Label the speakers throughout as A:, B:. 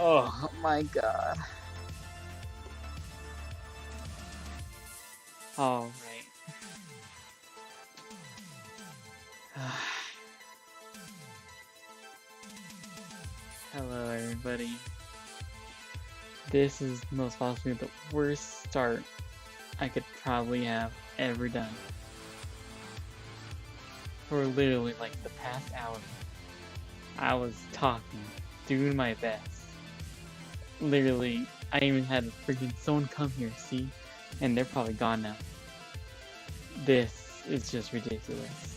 A: Oh my god. Alright. Hello everybody. This is most possibly the worst start I could probably have ever done. For literally like the past hour, I was talking, doing my best. Literally, I even had freaking someone come here, see? And they're probably gone now. This is just ridiculous.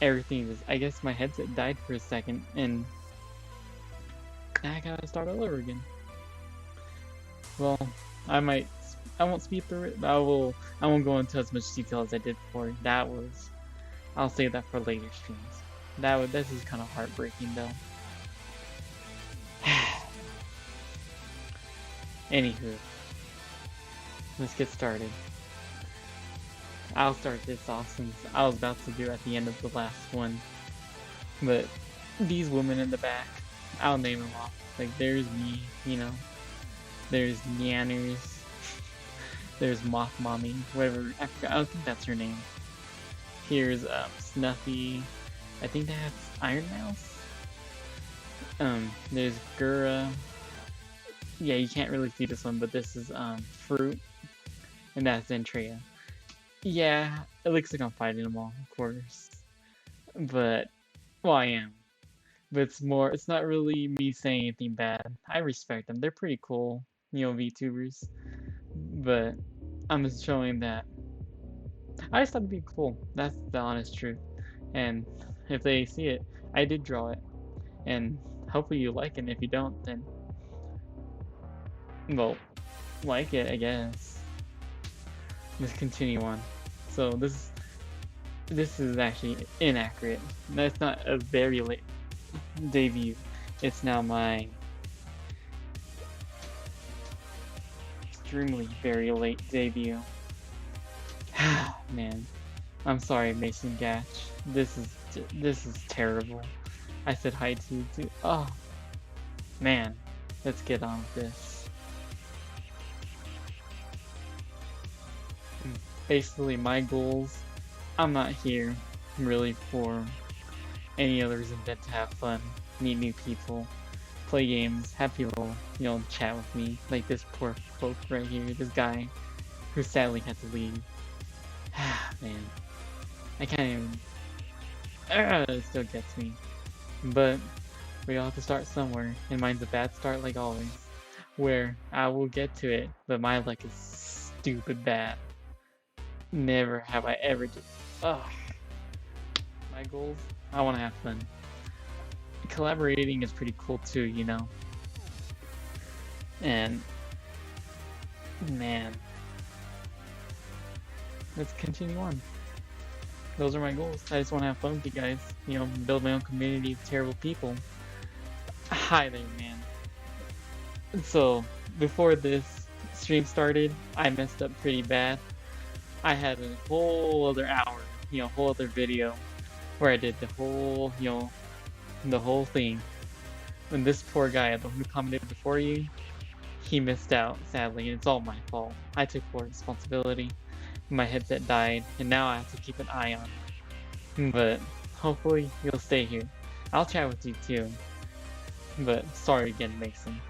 A: Everything is, I guess my headset died for a second and I gotta start all over again. Well, I won't speed through it, but I won't go into as much detail as I did before. I'll save that for later streams. This is kind of heartbreaking though. Anywho, let's get started. I'll start this off since I was about to do at the end of the last one. But these women in the back, I'll name them off. Like there's me, you know. There's Nyanners. There's Moth Mommy, whatever. I don't think that's her name. Here's Snuffy. I think that's Iron Mouse. There's Gura. Yeah, you can't really see this one, but this is Fruit, and that's Zentrea. Yeah, it looks like I'm fighting them all, of course. But well, I am. But it's not really me saying anything bad. I respect them. They're pretty cool, you know, VTubers. But I'm just showing that I just thought it'd be cool. That's the honest truth. And if they see it, I did draw it. And hopefully you like it. And if you don't, then well, like it, I guess. Let's continue on. So this is actually inaccurate. That's not a very late debut. It's now my extremely very late debut. Man, I'm sorry, Mason Gatch. This is terrible. I said hi to you too. Oh man, let's get on with this. Basically, my goals. I'm not here really for any other reason than to have fun, meet new people, play games, have people, you know, chat with me. Like this poor folk right here, this guy who sadly had to leave. Man, I can't even. It still gets me. But we all have to start somewhere, and mine's a bad start like always. Where I will get to it, but my luck is stupid bad. Never have I ever did. Ugh. My goals, I want to have fun. Collaborating is pretty cool too, you know. And man, let's continue on. Those are my goals. I just want to have fun with you guys. You know, build my own community of terrible people. Hi there, man. So before this stream started, I messed up pretty bad. I had a whole other hour, you know, whole other video where I did the whole, you know, the whole thing. And this poor guy, the one who commented before you, he missed out, sadly, and it's all my fault. I took full responsibility. My headset died, and now I have to keep an eye on it. But hopefully you'll stay here. I'll chat with you too. But sorry again, Mason.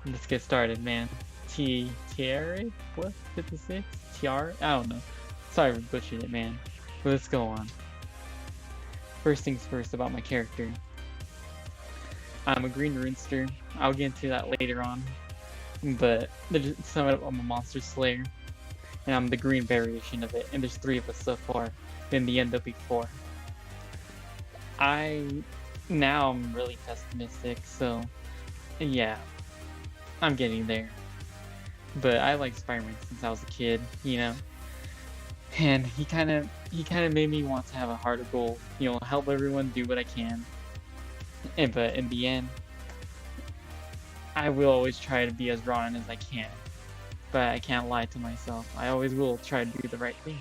A: Let's get started, man. Tiara? What? 56? Tiara? I don't know. Sorry for butchering it, man. But let's go on. First things first about my character. I'm a green runester. I'll get into that later on. But to sum it up, I'm a monster slayer. And I'm the green variation of it. And there's 3 of us so far. In the end, there'll be 4. Now I'm really pessimistic, so yeah. I'm getting there. But I like Spider-Man since I was a kid, you know. And he kind of made me want to have a harder goal, you know, help everyone, do what I can. But in the end, I will always try to be as Ronin as I can. But I can't lie to myself. I always will try to do the right thing.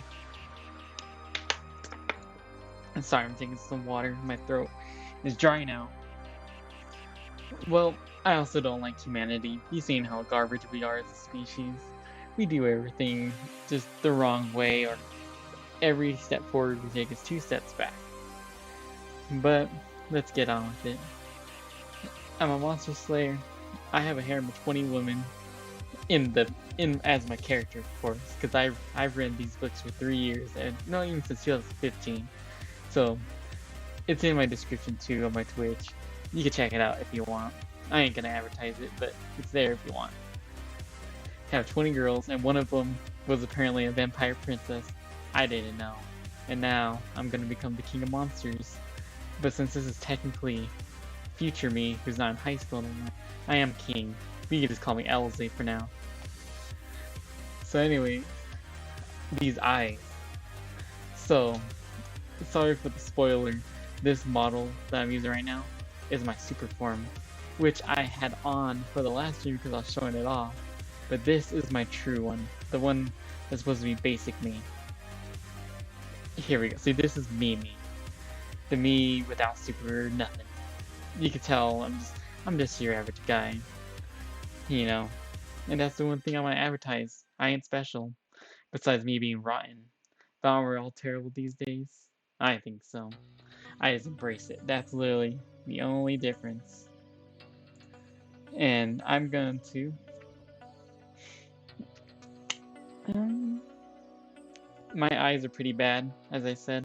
A: I'm sorry, I'm taking some water. My throat is drying out. Well, I also don't like humanity. You've seen how garbage we are as a species. We do everything just the wrong way, or every step forward we take is 2 steps back. But let's get on with it. I'm a monster slayer. I have a harem of 20 women in as my character, of course, because I've read these books for 3 years, and no, even since 2015. So it's in my description too on my Twitch. You can check it out if you want. I ain't gonna advertise it, but it's there if you want. I have 20 girls, and one of them was apparently a vampire princess. I didn't know. And now I'm gonna become the king of monsters. But since this is technically future me, who's not in high school anymore, I am king. You can just call me Elze for now. So anyway, these eyes. So, sorry for the spoiler. This model that I'm using right now is my super form, which I had on for the last stream because I was showing it off. But this is my true one, the one that's supposed to be basic me. Here we go. See, this is me. The me without super nothing. You can tell I'm just your average guy, you know. And that's the one thing I want to advertise. I ain't special, besides me being rotten. But aren't we all terrible these days? I think so. I just embrace it. That's literally the only difference. And I'm going to my eyes are pretty bad, as I said.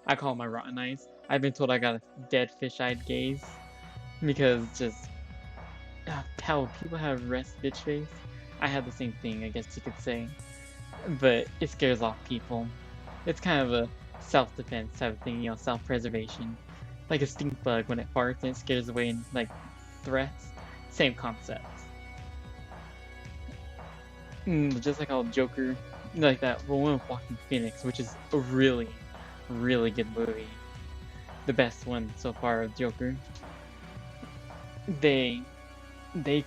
A: I call them my rotten eyes. I've been told I got a dead fish-eyed gaze because just how people have rest bitch face. I had the same thing, I guess you could say, but it scares off people. It's kind of a self-defense type of thing, you know, self-preservation, like a stink bug when it farts and it scares away like threats. Same concept. Just like how Joker, like that one with Walking Phoenix, which is a really, really good movie. The best one so far of Joker. They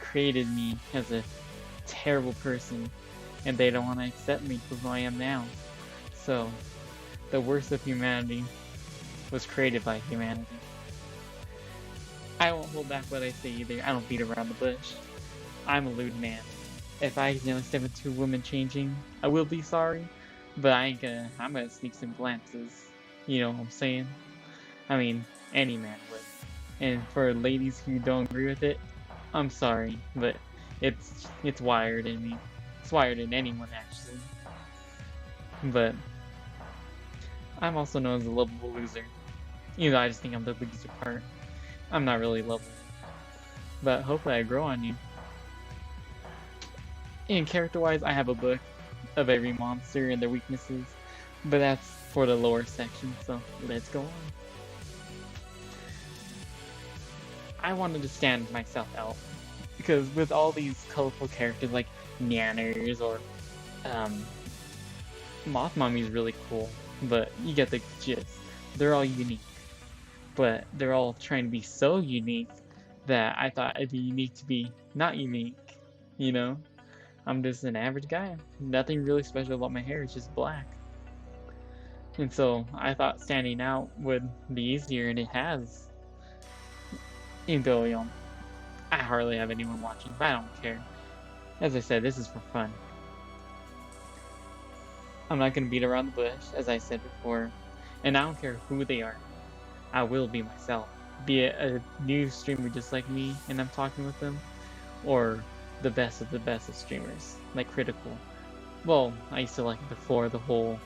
A: created me as a terrible person, and they don't want to accept me for who I am now. So, the worst of humanity was created by humanity. I won't hold back what I say either. I don't beat around the bush. I'm a lewd man. If I accidentally step into a woman changing, I will be sorry, but I'm gonna sneak some glances. You know what I'm saying? I mean, any man would. And for ladies who don't agree with it, I'm sorry, but it's wired in me. It's wired in anyone, actually. But I'm also known as a lovable loser. Even though I just think I'm the loser part. I'm not really lovable. But hopefully I grow on you. And character-wise, I have a book of every monster and their weaknesses. But that's for the lower section, so let's go on. I wanted to stand myself out, because with all these colorful characters like Nanners or Moth Mommy is really cool, but you get the gist. They're all unique, but they're all trying to be so unique that I thought it'd be unique to be not unique, you know? I'm just an average guy. Nothing really special about my hair, it's just black. And so I thought standing out would be easier, and it has. Even though, you know, I hardly have anyone watching, but I don't care. As I said, this is for fun. I'm not gonna beat around the bush, as I said before, and I don't care who they are. I will be myself. Be it a new streamer just like me, and I'm talking with them, or the best of streamers, like Critical. Well, I used to like it before the whole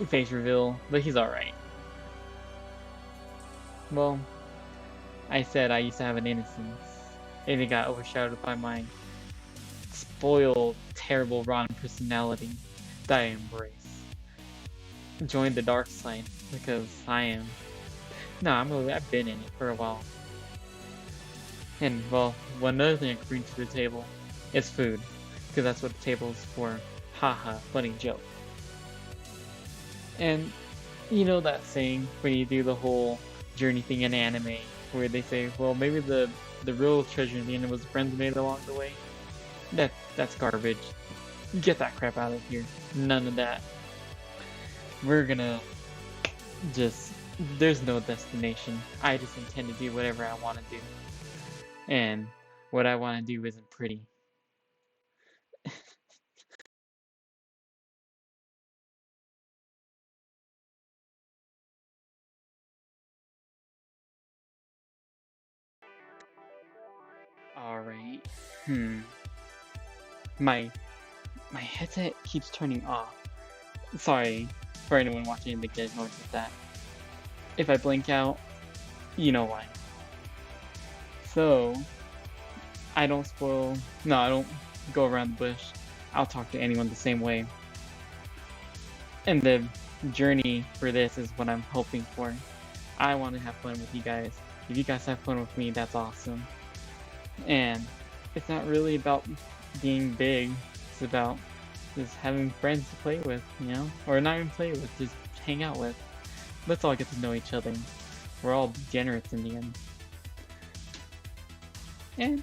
A: face reveal, but he's alright. Well, I said I used to have an innocence, and it got overshadowed by my spoiled, terrible, rotten personality that I embrace. Join the dark side, because I am. No, I've been in it for a while. And, well, one other thing I can bring to the table is food, because that's what the table is for. Haha, funny joke. And, you know that saying, when you do the whole journey thing in anime, where they say, well, maybe the real treasure in the end was the friends made along the way? That's garbage. Get that crap out of here. None of that. We're gonna just... There's no destination. I just intend to do whatever I want to do. and what I want to do isn't pretty. Alright. My my headset keeps turning off. Sorry for anyone watching the get noise with that. If I blink out, you know why. So I don't spoil. No, I don't go around the bush. I'll talk to anyone the same way. And the journey for this is what I'm hoping for. I want to have fun with you guys. If you guys have fun with me, that's awesome. And it's not really about being big. It's about just having friends to play with, you know? Or not even play with, just hang out with. Let's all get to know each other. We're all degenerates in the end. And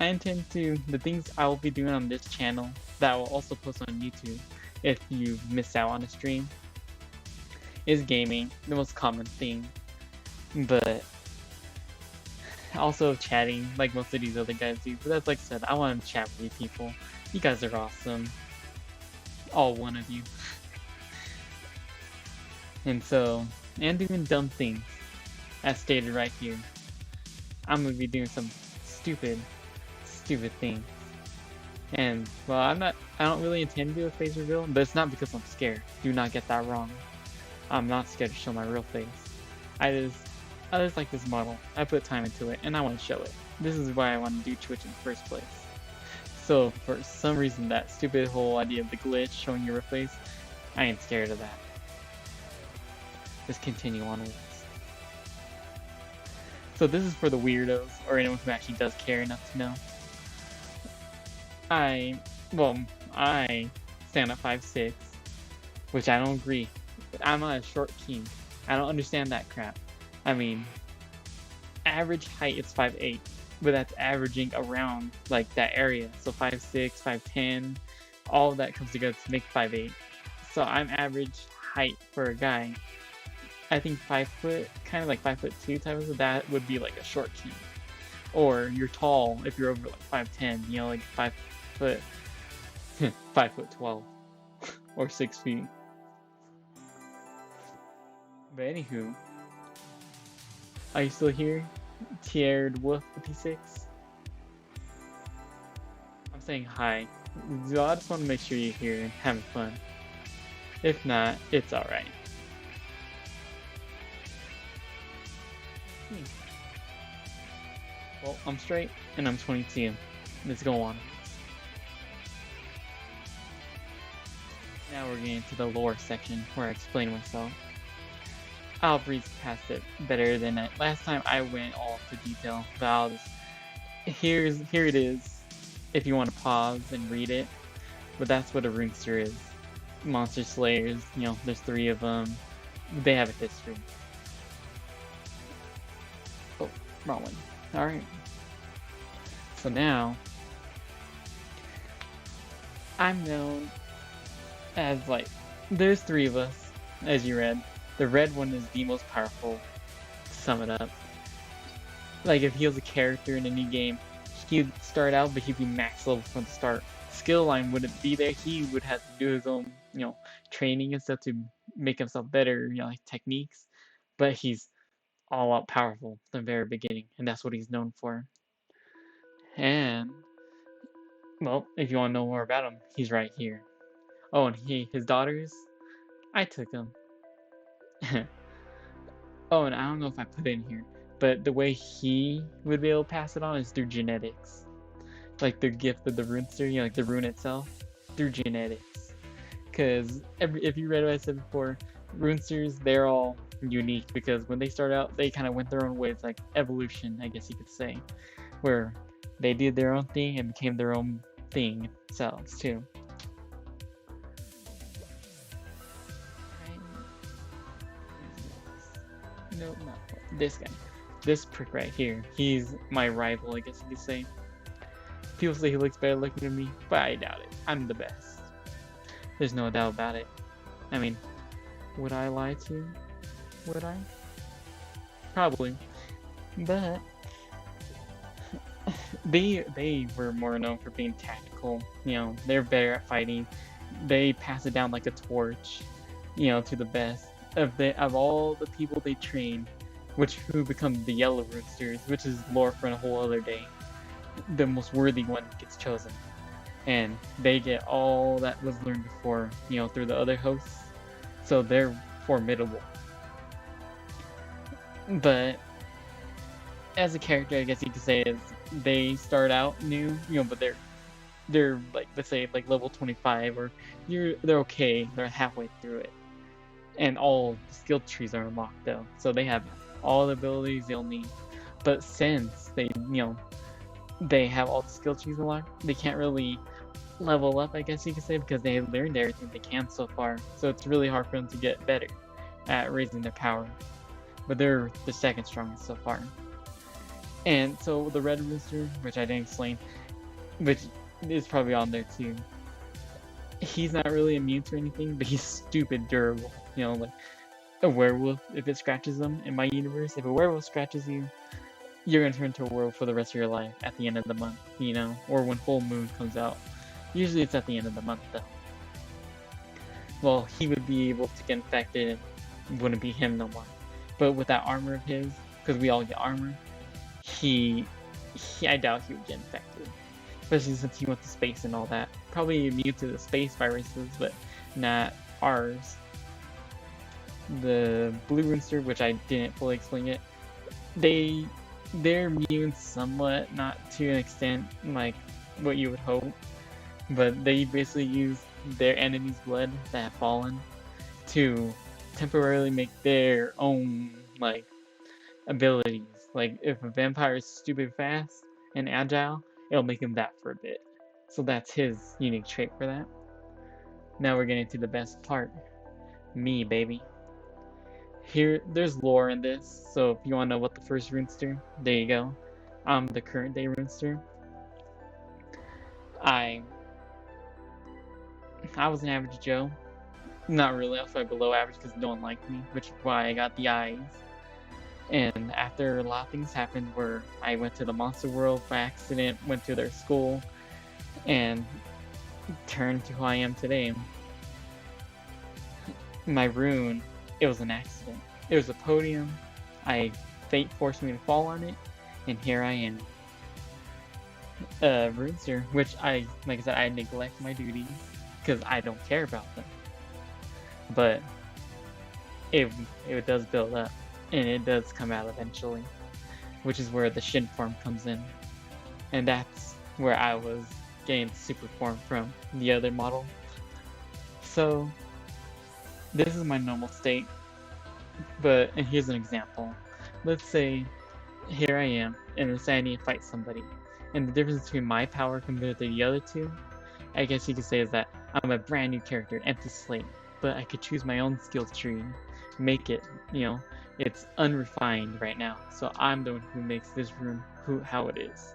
A: I intend to, the things I will be doing on this channel that I will also post on YouTube if you miss out on a stream is gaming, the most common thing. But also chatting like most of these other guys do. But that's like I said, I want to chat with you people. You guys are awesome. All one of you. And so, and doing dumb things, as stated right here. I'm gonna be doing some stupid things. And well, I don't really intend to do a face reveal, but it's not because I'm scared. Do not get that wrong. I'm not scared to show my real face. I just like this model. I put time into it, and I want to show it. This is why I want to do Twitch in the first place. So for some reason, that stupid whole idea of the glitch showing your real face, I ain't scared of that. Just continue onwards. So this is for the weirdos, or anyone who actually does care enough to know. I stand at 5'6", which I don't agree. I'm not a short king. I don't understand that crap. I mean, average height is 5'8", but that's averaging around like that area. So 5'6", 5'10", all of that comes together to make 5'8". So I'm average height for a guy. I think 5 foot, kind of like 5'2" type of that would be like a short king. Or you're tall if you're over like 5'10", you know, like 5 foot, 5'12", or 6 feet. But anywho, are you still here? Tiered Wolf 56? I'm saying hi. So I just want to make sure you're here and having fun. If not, it's alright. Well, I'm straight, and I'm 22. Let's go on. Now we're getting to the lore section, where I explain myself. I'll breeze past it better than last time. I went all into detail, but I'll just... Here it is, if you want to pause and read it. But that's what a runester is. Monster slayers, you know, there's 3 of them. They have a history. Oh, wrong one. Alright. So now, I'm known as, like, there's 3 of us, as you read. The red one is the most powerful, to sum it up. Like, if he was a character in a new game, he'd start out, but he'd be max level from the start. Skill line wouldn't be there. He would have to do his own, you know, training and stuff to make himself better, you know, like techniques. But he's all out powerful from the very beginning, and that's what he's known for. And, well, if you want to know more about him, he's right here. Oh, and his daughters, I took them. Oh, and I don't know if I put it in here, but the way he would be able to pass it on is through genetics. Like the gift of the runester, you know, like the rune itself, through genetics. Because if you read what I said before, runesters, they're all unique because when they start out, they kind of went their own way. It's like evolution, I guess you could say, where they did their own thing and became their own thing themselves too. No, not this guy. This prick right here. He's my rival, I guess you could say. People say he looks better looking than me, but I doubt it. I'm the best. There's no doubt about it. I mean, would I lie to you? Would I? Probably. But they were more known for being tactical. You know, they're better at fighting. They pass it down like a torch, you know, to the best of all the people they train, who become the Yellow Roosters, which is lore for a whole other day. The most worthy one gets chosen, and they get all that was learned before, you know, through the other hosts. So they're formidable. But as a character, I guess you could say is they start out new, you know, but they're like, let's say like level 25, or they're okay, they're halfway through it, and all the skill trees are unlocked though, so they have all the abilities they'll need. But since they have all the skill trees unlocked, they can't really level up, I guess you could say, because they have learned everything they can so far. So it's really hard for them to get better at raising their power. But they're the second strongest so far. And so the Red Rooster, which I didn't explain, which is probably on there too, he's not really immune to anything, but he's stupid durable. You know, like a werewolf, if it scratches them in my universe, if a werewolf scratches you, you're gonna turn into a werewolf for the rest of your life at the end of the month, you know, or when full moon comes out. Usually it's at the end of the month though. Well, he would be able to get infected and wouldn't be him no more. But with that armor of his, because we all get armor, I doubt he would get infected. Especially since he went to space and all that. Probably immune to the space viruses, but not ours. The Blue Rooster, which I didn't fully explain yet, they're immune somewhat, not to an extent like what you would hope, but they basically use their enemy's blood that have fallen to temporarily make their own like abilities. Like if a vampire is stupid fast and agile, it'll make him that for a bit. So that's his unique trait for that. Now we're getting to the best part. Me, baby. Here, there's lore in this, so if you want to know what the first runester, there you go. I'm the current day runester. I was an average Joe. Not really, I was probably below average because no one liked me, which is why I got the eyes. And after a lot of things happened where I went to the monster world by accident, went to their school, and turned to who I am today. My rune, it was an accident. It was a podium, fate forced me to fall on it, and here I am. Runester, which like I said, I neglect my duties, because I don't care about them. But it does build up, and it does come out eventually, which is where the Shin form comes in. And that's where I was getting the super form from, the other model. So this is my normal state, and here's an example. Let's say here I am, and let's say I need to fight somebody. And the difference between my power compared to the other two, I guess you could say, is that I'm a brand new character, empty slate. But I could choose my own skill tree, make it, you know, it's unrefined right now. So I'm the one who makes this room how it is.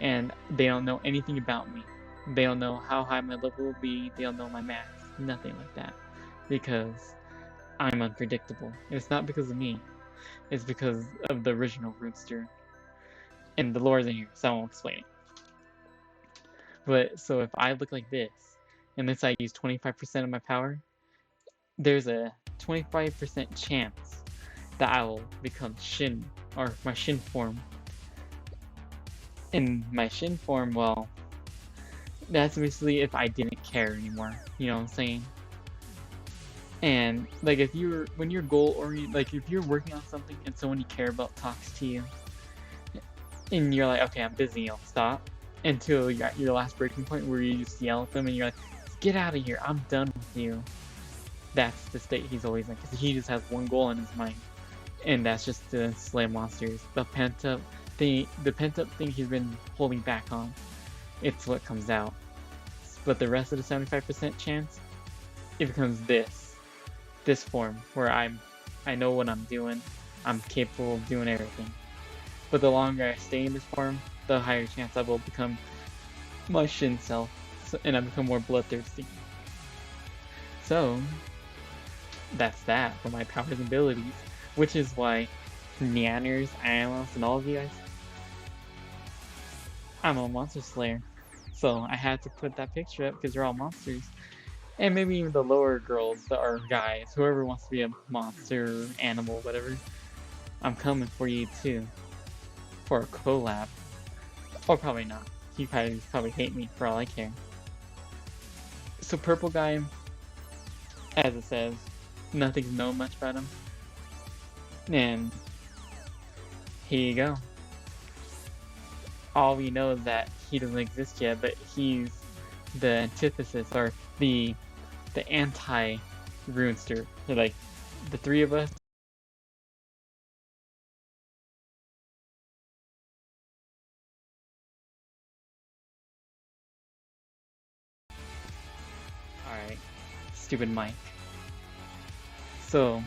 A: And they don't know anything about me. They don't know how high my level will be. They don't know my max. Nothing like that. Because I'm unpredictable. And it's not because of me. It's because of the original Rootster. And the lore's in here, so I won't explain it. But, so if I look like this, and let's say I use 25% of my power, there's a 25% chance that I will become Shin, or my Shin form. And my Shin form, well, that's basically if I didn't care anymore, you know what I'm saying? And like when you're goal oriented, like if you're working on something and someone you care about talks to you, and you're like, okay, I'm busy, I'll stop, until you're at your last breaking point where you just yell at them and you're like, get out of here, I'm done with you. That's the state he's always in, because he just has one goal in his mind, and that's just to slay monsters. The pent-up thing he's been holding back on, it's what comes out. But the rest of the 75% chance, it becomes this form, where I know what I'm doing, I'm capable of doing everything. But the longer I stay in this form, the higher chance I will become my Shin self, and I become more bloodthirsty. So that's that for my powers and abilities, which is why Neanners, Animals, and all of you guys, I'm a monster slayer. So I had to put that picture up because they're all monsters. And maybe even the lower girls that are guys, whoever wants to be a monster, animal, whatever. I'm coming for you too. For a collab. Or probably not. You guys probably hate me for all I care. So purple guy, as it says, nothing's known much about him. And here you go. All we know is that he doesn't exist yet, but he's the antithesis, or the anti-runester. Like, the three of us. Alright, stupid Mike. So,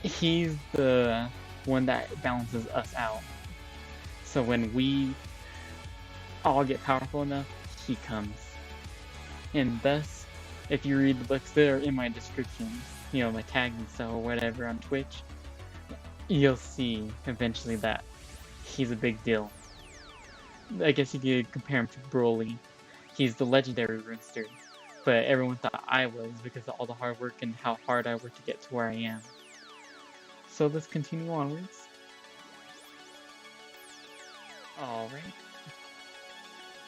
A: he's the one that balances us out. So when we all get powerful enough, he comes. And thus, if you read the books that are in my description, you know, my tags and so whatever on Twitch, you'll see eventually that he's a big deal. I guess you could compare him to Broly. He's the legendary runester, but everyone thought I was because of all the hard work and how hard I worked to get to where I am. So let's continue onwards. Alright.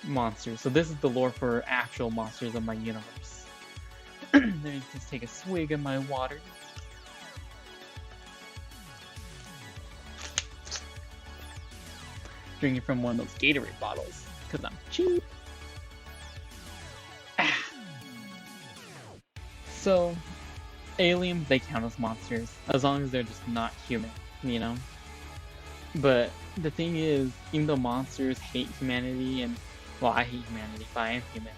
A: Monsters. So this is the lore for actual monsters of my universe. Let me just take a swig of my water. Drinking from one of those Gatorade bottles, because I'm cheap. So, aliens, they count as monsters, as long as they're just not human, you know? But the thing is, even though monsters hate humanity, and, well, I hate humanity, but I am human,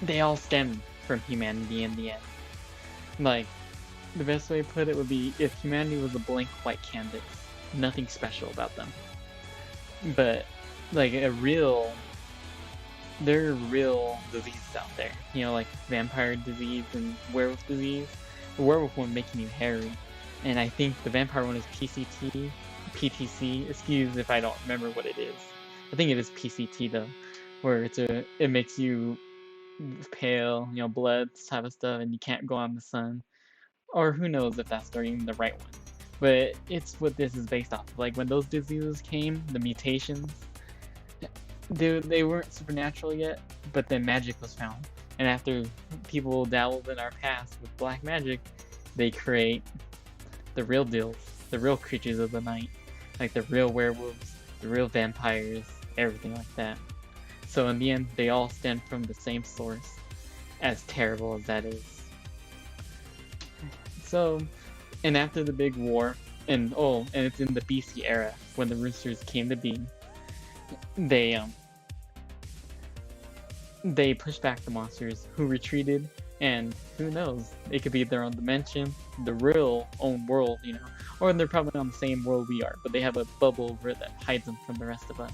A: they all stem from humanity in the end. Like, the best way to put it would be if humanity was a blank white canvas, nothing special about them. But, like, there are real diseases out there, you know, like vampire disease and werewolf disease. The werewolf one making you hairy, and I think the vampire one is PTC, excuse if I don't remember what it is. I think it is PCT though, where it makes you pale, you know, blood type of stuff, and you can't go out in the sun. Or who knows if that's even the right one. But it's what this is based off of. Like when those diseases came, the mutations, they weren't supernatural yet, but then magic was found. And after people dabbled in our past with black magic, they create the real deals, the real creatures of the night, like the real werewolves, the real vampires, everything like that. So in the end, they all stem from the same source, as terrible as that is. So, and after the big war, and it's in the BC era, when the roosters came to be, they pushed back the monsters, who retreated, and who knows, it could be their own dimension, the real own world, you know, or they're probably on the same world we are, but they have a bubble over it that hides them from the rest of us.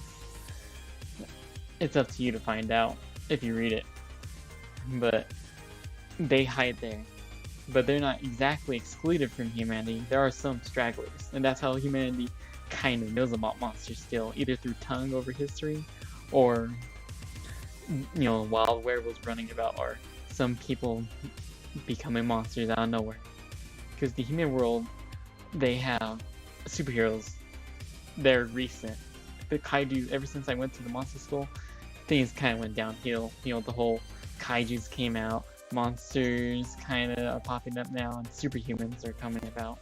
A: It's up to you to find out if you read it, but they hide there. But they're not exactly excluded from humanity. There are some stragglers, and that's how humanity kind of knows about monsters still, either through tongue over history, or, you know, wild werewolves running about, or some people becoming monsters out of nowhere. Because the human world, they have superheroes. They're recent. The kaiju, ever since I went to the monster school, things kind of went downhill. You know, the whole kaijus came out. Monsters kind of are popping up now, and superhumans are coming about.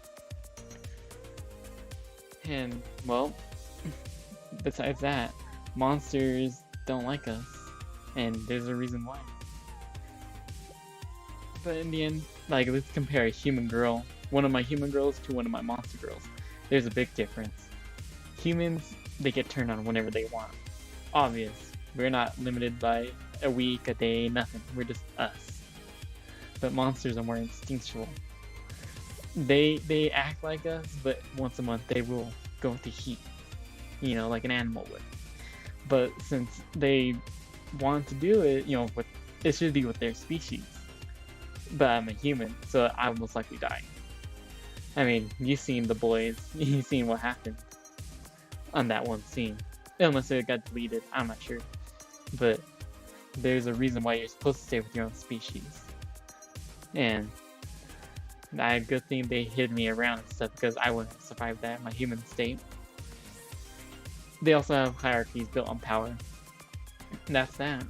A: And, well, besides that, monsters don't like us, and there's a reason why. But in the end, like, let's compare a human girl, one of my human girls, to one of my monster girls. There's a big difference. Humans, they get turned on whenever they want. Obvious. We're not limited by a week, a day, nothing. We're just us. But monsters are more instinctual. They act like us, but once a month they will go into heat, you know, like an animal would. But since they want to do it, you know, it should be with their species. But I'm a human, so I would most likely die. I mean, you've seen The Boys, you've seen what happened on that one scene. Unless it got deleted, I'm not sure. But there's a reason why you're supposed to stay with your own species. And a good thing they hid me around and stuff, because I wouldn't have survived that in my human state. They also have hierarchies built on power. That's that.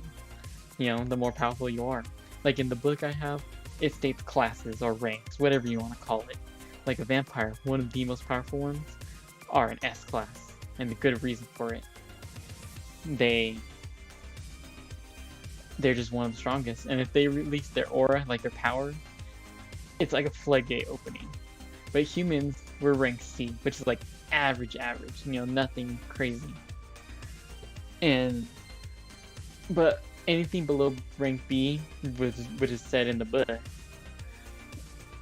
A: You know, the more powerful you are. Like in the book I have, it states classes or ranks, whatever you want to call it. Like a vampire, one of the most powerful ones are an S class, and the good reason for it. They're just one of the strongest, and if they release their aura, like their power, it's like a floodgate opening. But humans, we're rank C, which is like average, you know, nothing crazy. But anything below rank B, which is said in the book,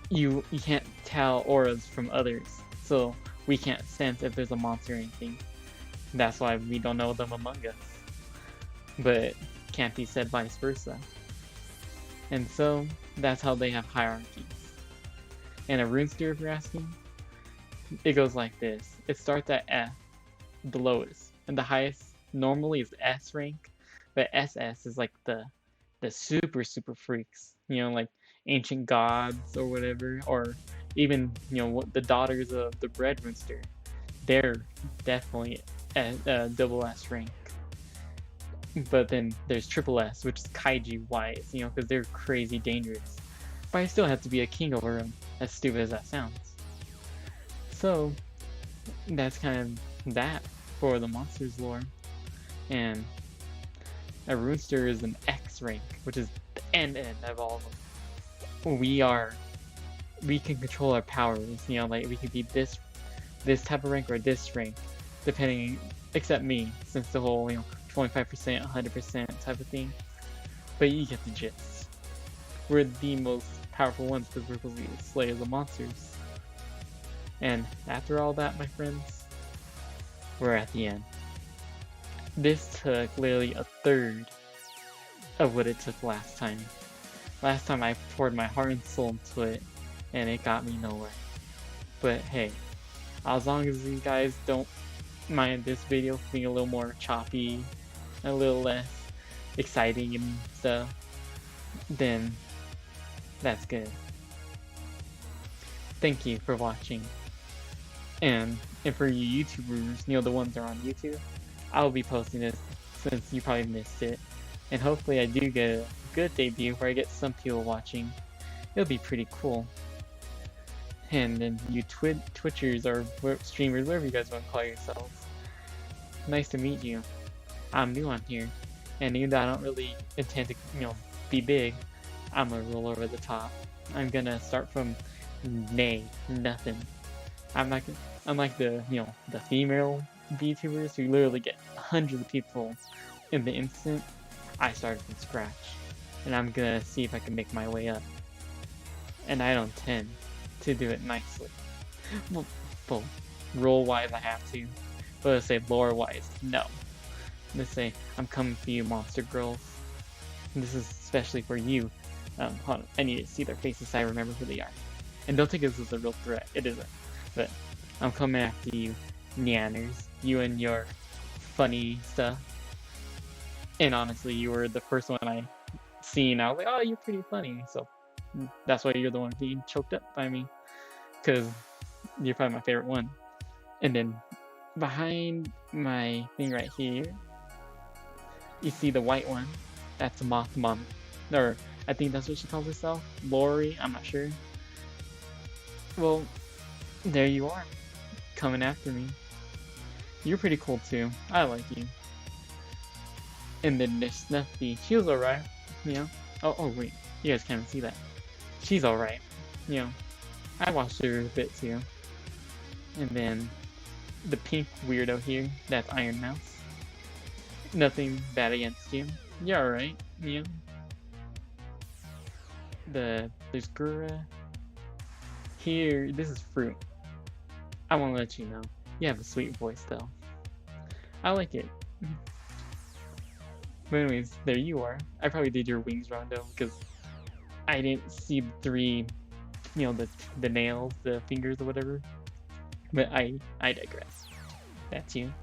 A: you can't tell auras from others, so we can't sense if there's a monster or anything. That's why we don't know them among us. But can't be said vice versa. And so that's how they have hierarchies. And a rune sphere, if you're asking, it goes like this. It starts at F, the lowest, and the highest normally is S rank, but SS is like the super freaks, you know, like ancient gods or whatever, or even, you know, the daughters of the bread rooster. They're definitely double S rank. But then there's triple S, which is kaiju wise, you know, because they're crazy dangerous. But I still have to be a king over them, as stupid as that sounds. So that's kind of that for the monsters lore. And a rooster is an X rank, which is the end of all of them. We can control our powers, you know, like we can be this type of rank or this rank, depending, except me, since the whole, you know, 25%, 100% type of thing. But you get the gist. We're the most powerful ones because we're supposed to be the slayers of monsters. And after all that, my friends, we're at the end. This took literally a third of what it took last time. Last time I poured my heart and soul into it, and it got me nowhere. But hey, as long as you guys don't mind this video being a little more choppy, a little less exciting and stuff, then that's good. Thank you for watching. And for you YouTubers, you know, the ones that are on YouTube, I'll be posting this since you probably missed it. And hopefully I do get a good debut where I get some people watching. It'll be pretty cool. And then you Twitchers or streamers, whatever you guys want to call yourselves, nice to meet you. I'm new on here, and even though I don't really intend to, you know, be big, I'm gonna roll over the top. I'm gonna start from nothing. I'm like the, you know, the female VTubers who literally get hundreds of people in the instant. I started from scratch, and I'm gonna see if I can make my way up. And I don't intend to do it nicely. Well, role-wise I have to, but let's say lore-wise, no. Let's say, I'm coming for you, monster girls. And this is especially for you. Hold on, I need to see their faces so I remember who they are. And don't think this is a real threat, it isn't. But I'm coming after you, Neanners. You and your funny stuff. And honestly, you were the first one I seen. I was like, oh, you're pretty funny. So that's why you're the one being choked up by me. Because you're probably my favorite one. And then behind my thing right here, you see the white one. That's a Moth Mom. Or I think that's what she calls herself. Lori, I'm not sure. Well, there you are. Coming after me. You're pretty cool too. I like you. And then there's Snuffy. She was alright. You know? Oh wait. You guys can't even see that. She's alright. You know. I watched her a bit too. And then the pink weirdo here, that's Iron Mouse. Nothing bad against you. You're alright, you know. There's Gura. Here, this is Fruit. I wanna let you know. You have a sweet voice though. I like it. But anyways, there you are. I probably did your wings wrong though, because I didn't see the three, you know, the nails, the fingers or whatever. But I digress. That's you.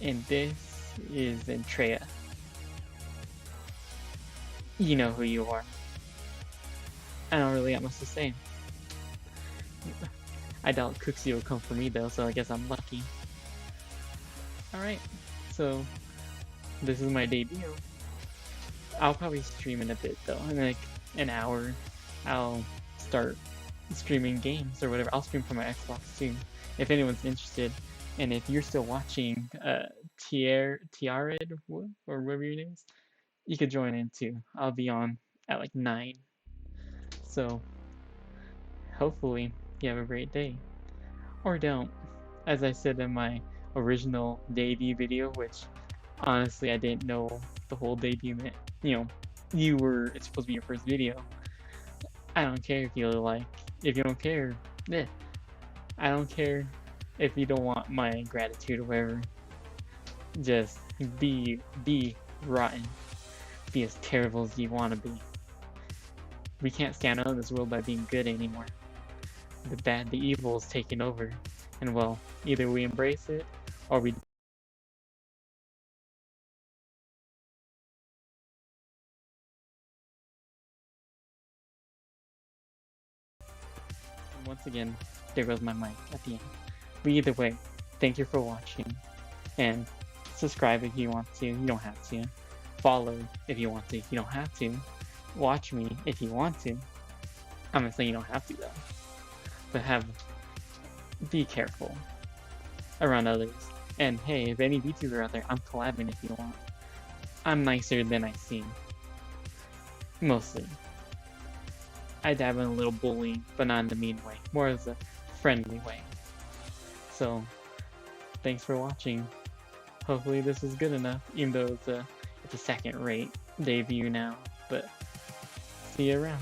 A: And this is Andrea. You know who you are. I don't really have much to say. I doubt Cooksy will come for me though, so I guess I'm lucky. Alright, so this is my debut. I'll probably stream in a bit though, in like an hour. I'll start streaming games or whatever. I'll stream from my Xbox too, if anyone's interested. And if you're still watching Tiared or whatever your name is, you could join in too. I'll be on at like 9. So hopefully you have a great day. Or don't. As I said in my original debut video, which honestly I didn't know the whole debut meant, it's supposed to be your first video. I don't care if you don't care, I don't care if you don't want my gratitude or whatever. Just be rotten. Be as terrible as you want to be. We can't stand out in this world by being good anymore. The evil is taking over. And well, either we embrace it, or we once again, there goes my mic at the end. But either way, thank you for watching. And subscribe if you want to, you don't have to. Follow if you want to, you don't have to. Watch me if you want to. I'm not saying you don't have to though. But be careful around others. And hey, if any VTuber out there, I'm collabing if you want. I'm nicer than I seem. Mostly. I dab in a little bullying, but not in the mean way. More as a friendly way. So, thanks for watching. Hopefully this is good enough, even though it's a second-rate debut now. But see you around.